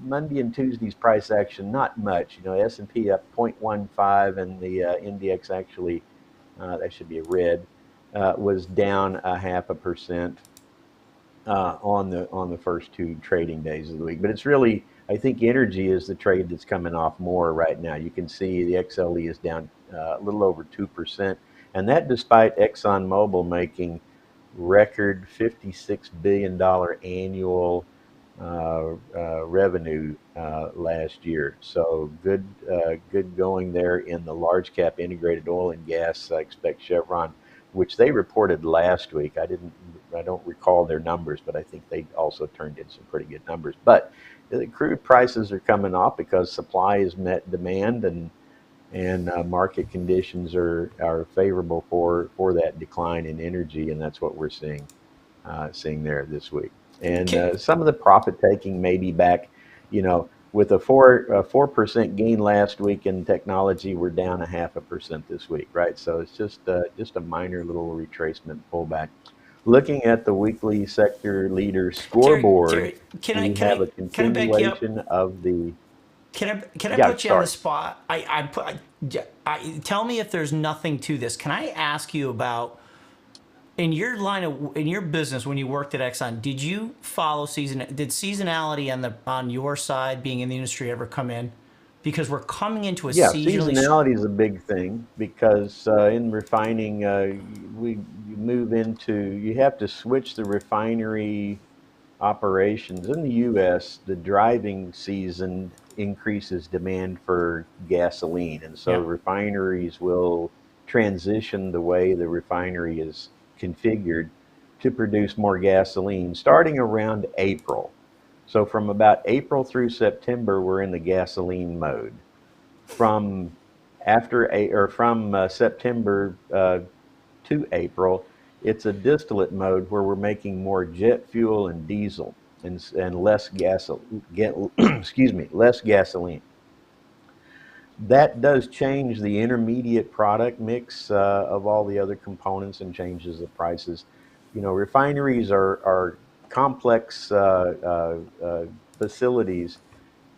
Monday and Tuesday's price action, not much. S&P up 0.15, and the index actually, that should be a red, was down 0.5% on the first two trading days of the week. But it's really, I think energy is the trade that's coming off more right now. You can see the XLE is down a little over 2%, and that despite ExxonMobil making record $56 billion annual revenue last year. So good going there in the large cap integrated oil and gas. I expect Chevron, which they reported last week. I don't recall their numbers, but I think they also turned in some pretty good numbers. But the crude prices are coming off because supply has met demand, and market conditions are favorable for that decline in energy, and that's what we're seeing there this week. And Okay. some of the profit taking may be back, with a 4% gain last week in technology. We're down 0.5% this week, right? So it's just a minor little retracement pullback. Looking at the weekly sector leader scoreboard, Terry, can I we can have I a can I back you up? continuation of the. Can I Yeah, put you on the sorry. spot? Tell me if there's nothing to this. Can I ask you about in your business when you worked at Exxon? Did you follow Did seasonality on your side, being in the industry, ever come in? Because we're coming into a Yeah, seasonally. seasonality is a big thing because in refining, you move into, you have to switch the refinery operations in the U.S. The driving season increases demand for gasoline. And so Yeah. refineries will transition the way the refinery is configured to produce more gasoline starting around April. So from about April through September, we're in the gasoline mode. From September to April, it's a distillate mode where we're making more jet fuel and diesel and less excuse me, less gasoline. That does change the intermediate product mix of all the other components and changes the prices. You know, refineries are complex facilities,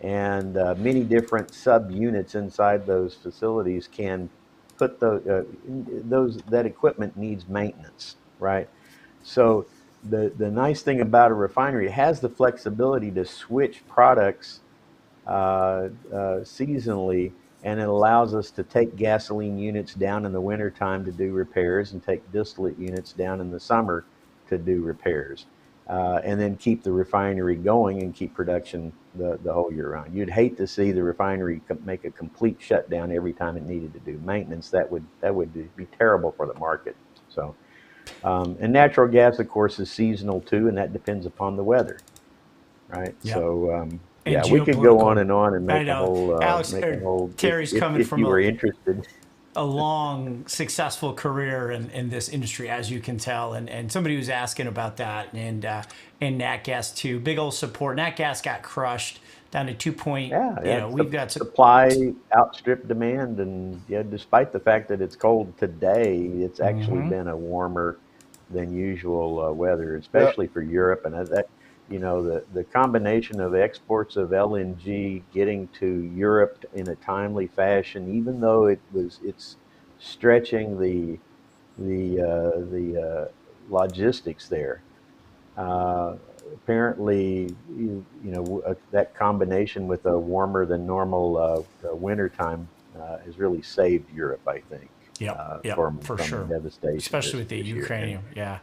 and many different subunits inside those facilities can put those that equipment needs maintenance, right? So the nice thing about a refinery, it has the flexibility to switch products seasonally, and it allows us to take gasoline units down in the wintertime to do repairs and take distillate units down in the summer to do repairs. And then keep the refinery going and keep production the whole year round. You'd hate to see the refinery make a complete shutdown every time it needed to do maintenance. That would be terrible for the market. So, and natural gas, of course, is seasonal too, and that depends upon the weather, right? Yeah. So, And yeah, we could go on geopolitical. and on and I know. Alex make a or whole, Terry's coming if from you were interested. a long, successful career in this industry, as you can tell, and somebody was asking about that, and Nat Gas too. Big old support. Nat Gas got crushed down to 2 point. Yeah, You yeah. know, we've got some. Supply outstripped demand, and yeah, despite the fact that it's cold today, it's actually Hmm. been a warmer than usual weather, Yeah, especially for Europe. And the combination of exports of LNG getting to Europe in a timely fashion, even though it's stretching the logistics there. Uh, Apparently, that combination with a warmer than normal winter time has really saved Europe, I think, Yep. Yep. from For the sure. devastation Especially with the this year. And Ukrainian. Yeah.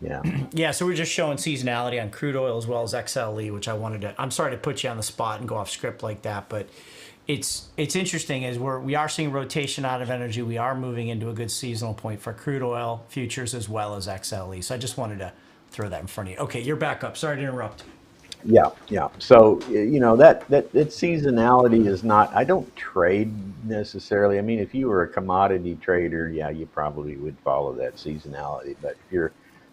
yeah, Yeah, so we're just showing seasonality on crude oil as well as XLE, which I wanted to. I'm sorry to put you on the spot and go off script like that, but it's interesting as we are seeing rotation out of energy. We are moving into a good seasonal point for crude oil futures as well as XLE. So I just wanted to throw that in front of you. Okay, you're back up. Sorry to interrupt. yeah, yeah. So that seasonality is not. I don't trade necessarily. I mean, if you were a commodity trader, yeah, you probably would follow that seasonality. But if you're a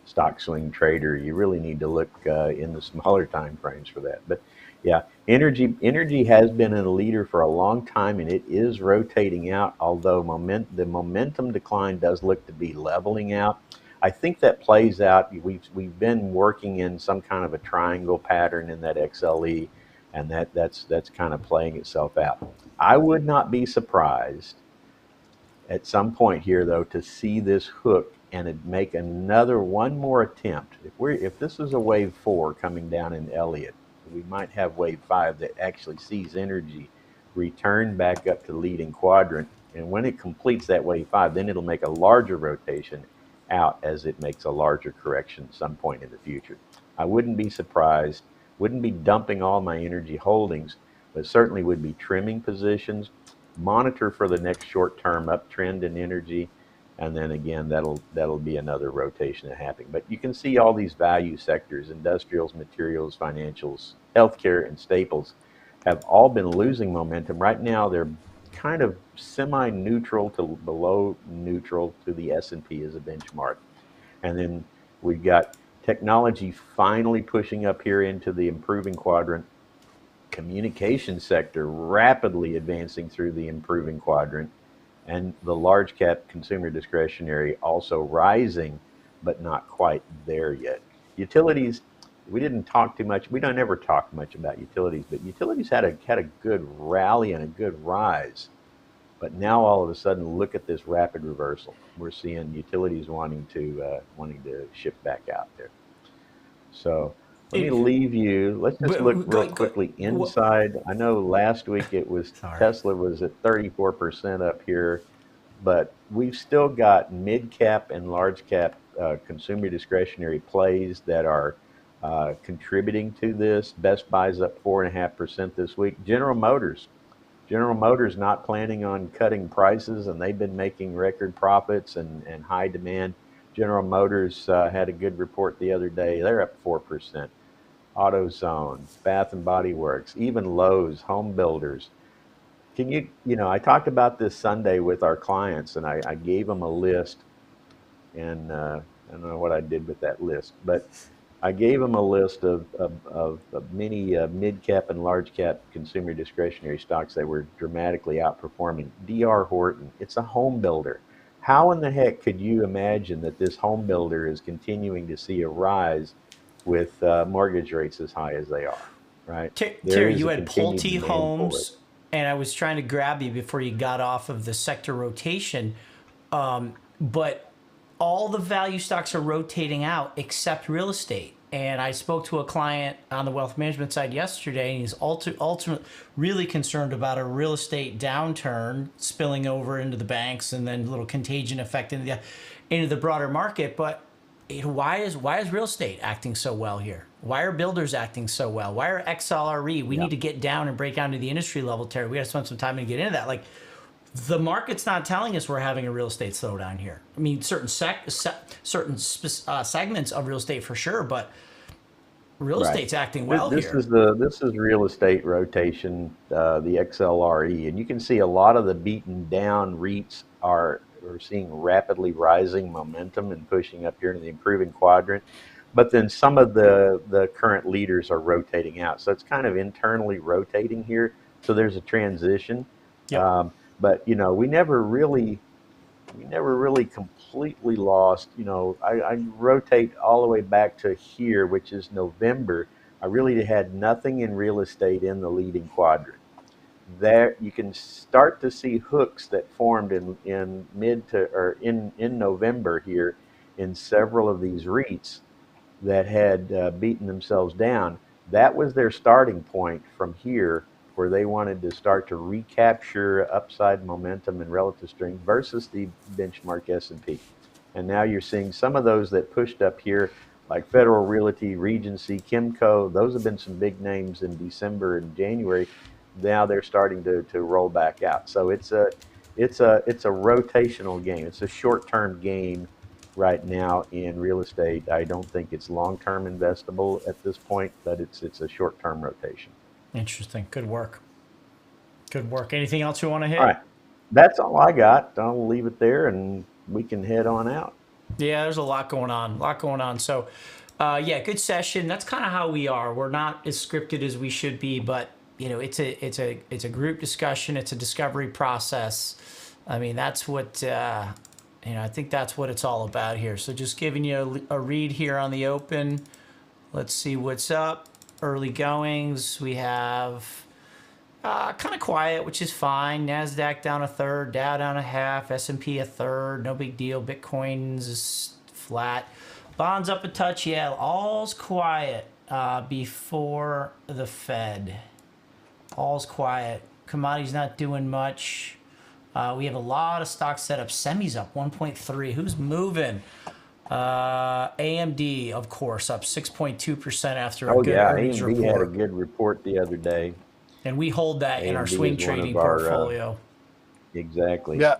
stock swing trader, you really need to look in the smaller time frames for that. But yeah, energy has been a leader for a long time, and it is rotating out. Although the momentum decline does look to be leveling out. I think that plays out. We've been working in some kind of a triangle pattern in that XLE, and that's kind of playing itself out. I would not be surprised at some point here, though, to see this hook and it make one more attempt. If this is a wave 4 coming down in Elliott, we might have wave 5 that actually sees energy return back up to the leading quadrant. And when it completes that wave 5, then it'll make a larger rotation out as it makes a larger correction at some point in the future. I wouldn't be surprised, wouldn't be dumping all my energy holdings, but certainly would be trimming positions, monitor for the next short-term uptrend in energy, and then again, that'll be another rotation that happening. But you can see all these value sectors, industrials, materials, financials, healthcare, and staples have all been losing momentum. Right now, they're kind of semi-neutral to below neutral to the S&P as a benchmark. And then we've got technology finally pushing up here into the improving quadrant, communication sector rapidly advancing through the improving quadrant, and the large cap consumer discretionary also rising, but not quite there yet. Utilities, we didn't talk too much. We don't ever talk much about utilities, but utilities had a good rally and a good rise. But now all of a sudden, look at this rapid reversal. We're seeing utilities wanting to ship back out there. So let me It, leave you. Let's just look real quickly what, inside. I know last week it was sorry. Tesla was at 34% up here, but we've still got mid cap and large cap consumer discretionary plays that are contributing to this. Best Buy's up 4.5% this week. General Motors not planning on cutting prices, and they've been making record profits and high demand. General Motors had a good report the other day. They're up 4%. AutoZone, Bath and Body Works, even Lowe's, home builders. I talked about this Sunday with our clients, and I gave them a list, and I don't know what I did with that list, but I gave them a list of many mid cap and large cap consumer discretionary stocks that were dramatically outperforming. DR Horton, it's a home builder. How in the heck could you imagine that this home builder is continuing to see a rise with mortgage rates as high as they are, right? There Terry, is you a had continued Pulte demand for it. Homes, and I was trying to grab you before you got off of the sector rotation. But all the value stocks are rotating out except real estate. And I spoke to a client on the wealth management side yesterday, and he's ultimately really concerned about a real estate downturn spilling over into the banks and then a little contagion effect into the broader market. But why is real estate acting so well here? Why are builders acting so well? Why are XLRE? We Yeah. need to get down and break down to the industry level, Terry. We got to spend some time and get into that. Like, the market's not telling us we're having a real estate slowdown here. I mean, certain segments of real estate for sure, but real Right. estate's acting This, well this here. is the this is real estate rotation, the XLRE, and you can see a lot of the beaten down REITs are seeing rapidly rising momentum and pushing up here into the improving quadrant. But then some of the current leaders are rotating out, so it's kind of internally rotating here. So there's a transition, Yep. but we never really completely lost. I rotate all the way back to here, which is November. I really had nothing in real estate in the leading quadrant. There you can start to see hooks that formed in mid to or in November here in several of these REITs that had beaten themselves down. That was their starting point from here, where they wanted to start to recapture upside momentum and relative strength versus the benchmark S&P. And now you're seeing some of those that pushed up here, like Federal Realty, Regency, Kimco. Those have been some big names in December and January. Now they're starting to roll back out. So it's a rotational game. It's a short-term game right now in real estate. I don't think it's long-term investable at this point, but it's a short-term rotation. Interesting. Good work. Good work. Anything else you want to All hit? right, that's all I got. I'll leave it there, and we can head on out. Yeah, there's a lot going on. A lot going on. So, yeah, good session. That's kind of how we are. We're not as scripted as we should be, but it's a group discussion. It's a discovery process. I mean, that's what I think that's what it's all about here. So, just giving you a read here on the open. Let's see what's up. Early goings. We have kind of quiet, which is fine. Nasdaq down a third, Dow down a half, S&P a third. No big deal. Bitcoin's is flat. Bonds up a touch. Yeah, all's quiet before the Fed. All's quiet. Commodities not doing much. We have a lot of stocks set up. Semis up 1.3. Who's moving? AMD, of course, up 6.2% after a Oh good yeah, earnings AMD had a report. good report the other day. And we hold that in our AMD swing is one trading of our portfolio. exactly. Yeah.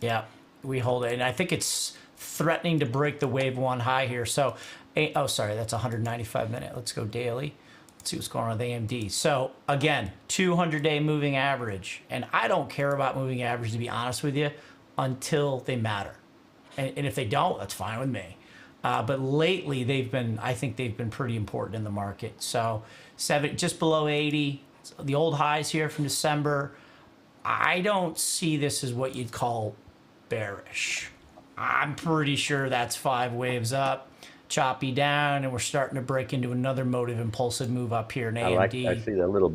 Yeah, we hold it. And I think it's threatening to break the wave one high here. So, oh, sorry, that's 195 minute. Let's go daily. Let's see what's going on with AMD. So, again, 200-day moving average. And I don't care about moving average, to be honest with you, until they matter. And if they don't, that's fine with me. But lately, I think they've been pretty important in the market. So, just below 80, the old highs here from December. I don't see this as what you'd call bearish. I'm pretty sure that's 5 waves up, choppy down, and we're starting to break into another motive impulsive move up here in I AMD. see that a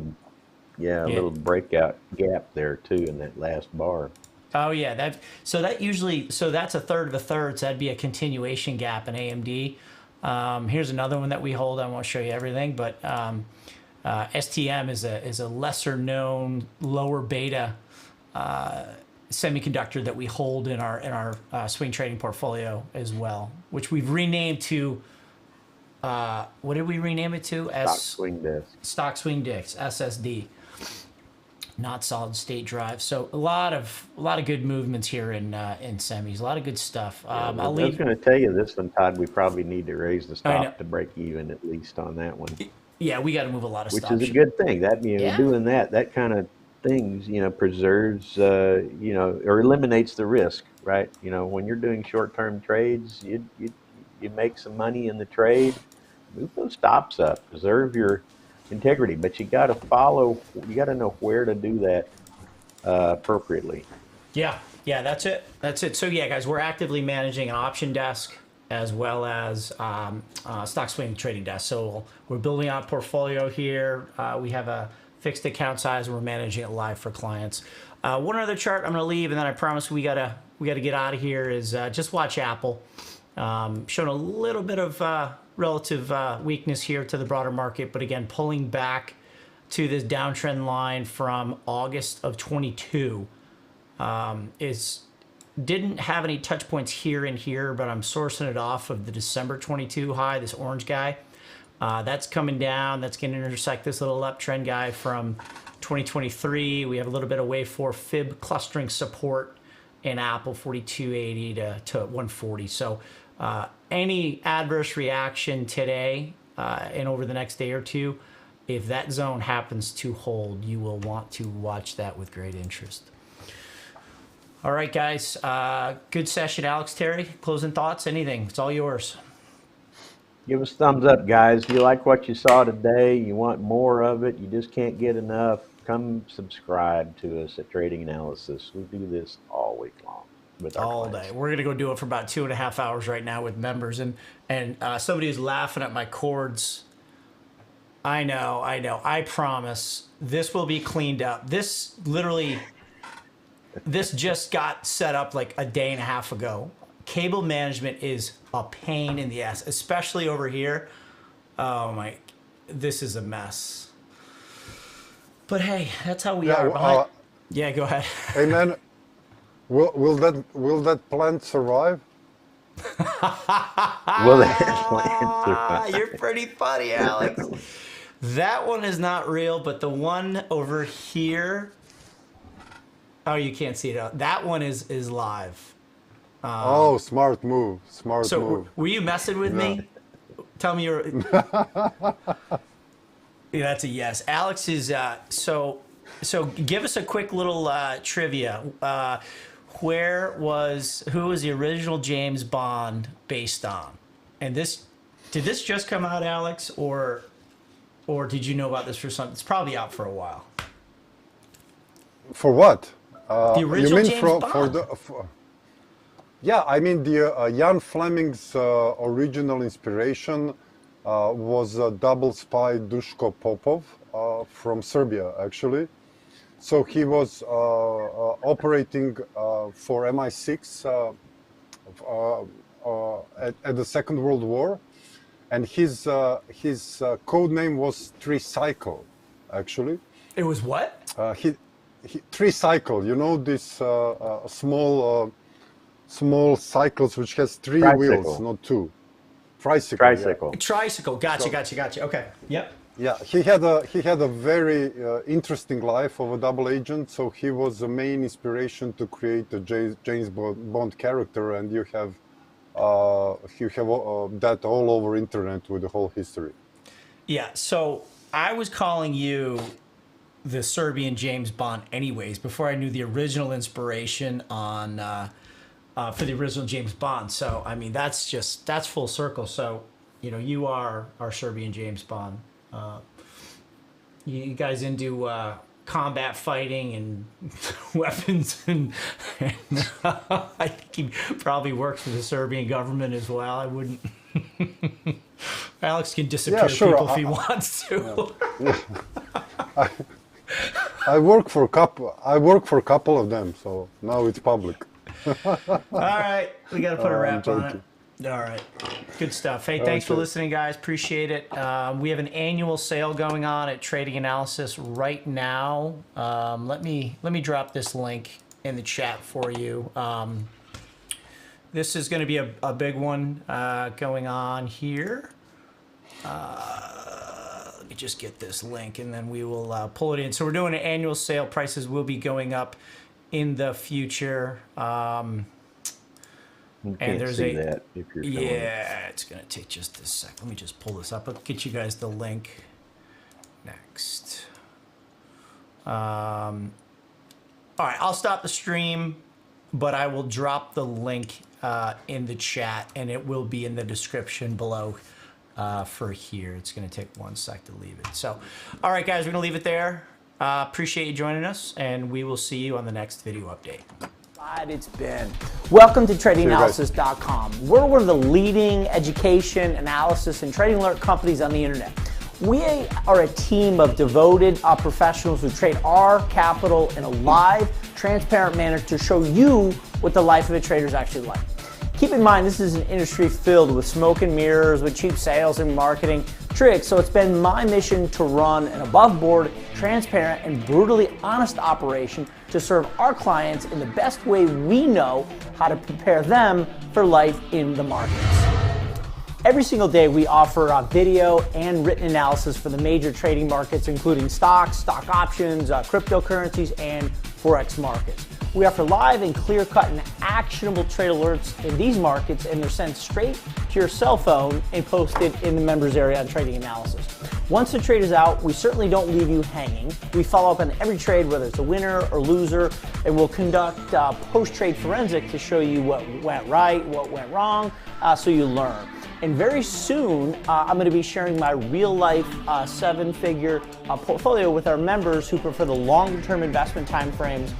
Yeah. little breakout gap there too in that last bar. Oh yeah, that's a third of a third, so that'd be a continuation gap in AMD. Here's another one that we hold. I won't show you everything, but STM is a lesser known lower beta semiconductor that we hold in our swing trading portfolio as well, which we've renamed to what did we rename it to? Stock swing desk. Stock swing discs, SSD, not solid state drive. So a lot of good movements here in semis. A lot of good stuff. I I'll was leave. going to tell you this one, Todd. We probably need to raise the I know. stop to break even at least on that one, Yeah, we got to move a lot of which stuff. is a good thing. That Yeah. doing that kind of things, preserves, or eliminates the risk, right? When you're doing short-term trades, you make some money in the trade, move those stops up, preserve your integrity, but you got to know where to do that appropriately. Yeah, that's it. So yeah, guys, we're actively managing an option desk as well as stock swing trading desk. So we're building out a portfolio here. We have a fixed account size, and we're managing it live for clients. One other chart I'm going to leave, and then I promise we gotta get out of here. Is just watch Apple, showing a little bit of relative weakness here to the broader market, but again pulling back to this downtrend line from August of 22. Didn't have any touch points here and here, but I'm sourcing it off of the December 22 high, this orange guy. That's coming down. That's going to intersect this little uptrend guy from 2023. We have a little bit of wave 4 fib clustering support in Apple, 4280 to 140. So any adverse reaction today and over the next day or two, if that zone happens to hold, you will want to watch that with great interest. All right, guys. Good session, Alex, Terry. Closing thoughts, anything. It's all yours. Give us a thumbs up, guys. If you like what you saw today, you want more of it, you just can't get enough, come subscribe to us at Trading Analysis. We do this all week long with our All clients. day. We're gonna go do it for about 2.5 hours right now with members, and somebody is laughing at my chords. I know. I promise this will be cleaned up. This just got set up like a day and a half ago. Cable management is a pain in the ass, especially over here. Oh my, this is a mess. But hey, that's how we are. Yeah, go ahead. Hey man, will that plant survive? Will that plant survive? You're pretty funny, Alex. That one is not real, but the one over here, oh, you can't see it. That one is live. Oh, smart move. Smart So move. were you messing with me? Tell me you're. Yeah, that's a yes. Alex is so give us a quick little trivia. Who was the original James Bond based on? And did this just come out, Alex, or did you know about this for something? It's probably out for a while. For what? The original you mean James Bond. Yeah, I mean the Jan Fleming's original inspiration was double spy Duško Popov from Serbia, actually. So he was operating for MI6 at the Second World War, and his code name was Tricycle, actually. It was what? Tricycle. You know this small cycles which has three Tricycle. wheels, not two. Tricycle. Tricycle. Tricycle. Gotcha. Okay. Yep. Yeah, he had a very interesting life of a double agent. So he was the main inspiration to create the James Bond character, and you have that all over internet with the whole history. Yeah. So I was calling you the Serbian James Bond, anyways, before I knew the original inspiration on for the original James Bond. So I mean, that's full circle. So you are our Serbian James Bond. You guys into combat fighting and weapons, and I think he probably works for the Serbian government as well. I wouldn't. Alex can disappear people if he wants to. Yeah. I work for a couple of them, so now it's public. All right, we got to put a wrap on joking. it. All right, good stuff. Hey, thanks for listening, guys. Appreciate it. We have an annual sale going on at Trading Analysis right now. Let me drop this link in the chat for you. This is going to be a big one going on here. Let me just get this link and then we will pull it in. So we're doing an annual sale. Prices will be going up in the future. You and can't there's see that if you're showing it. yeah, it's gonna take just a sec. Let me just pull this up. I'll get you guys the link next. All right, I'll stop the stream, but I will drop the link in the chat, and it will be in the description below for here. It's gonna take 1 sec to leave it. So, all right, guys, we're gonna leave it there. Appreciate you joining us, and we will see you on the next video update. It's been. Welcome to TradingAnalysis.com. We're one of the leading education, analysis, and trading alert companies on the internet. We are a team of devoted professionals who trade our capital in a live, transparent manner to show you what the life of a trader is actually like. Keep in mind, this is an industry filled with smoke and mirrors, with cheap sales and marketing tricks, so it's been my mission to run an above-board, transparent, and brutally honest operation to serve our clients in the best way we know how to prepare them for life in the markets. Every single day we offer video and written analysis for the major trading markets, including stocks, stock options, cryptocurrencies, and Forex markets. We offer live and clear-cut and actionable trade alerts in these markets, and they're sent straight to your cell phone and posted in the members area on Trading Analysis. Once the trade is out, we certainly don't leave you hanging. We follow up on every trade, whether it's a winner or loser, and we'll conduct post-trade forensic to show you what went right, what went wrong, so you learn. And very soon, I'm going to be sharing my real-life seven-figure portfolio with our members who prefer the longer-term investment timeframes,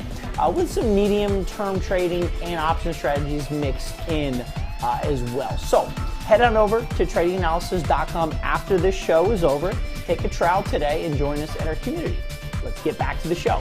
with some medium-term trading and option strategies mixed in as well. So head on over to TradingAnalysis.com after this show is over. Take a trial today and join us in our community. Let's get back to the show.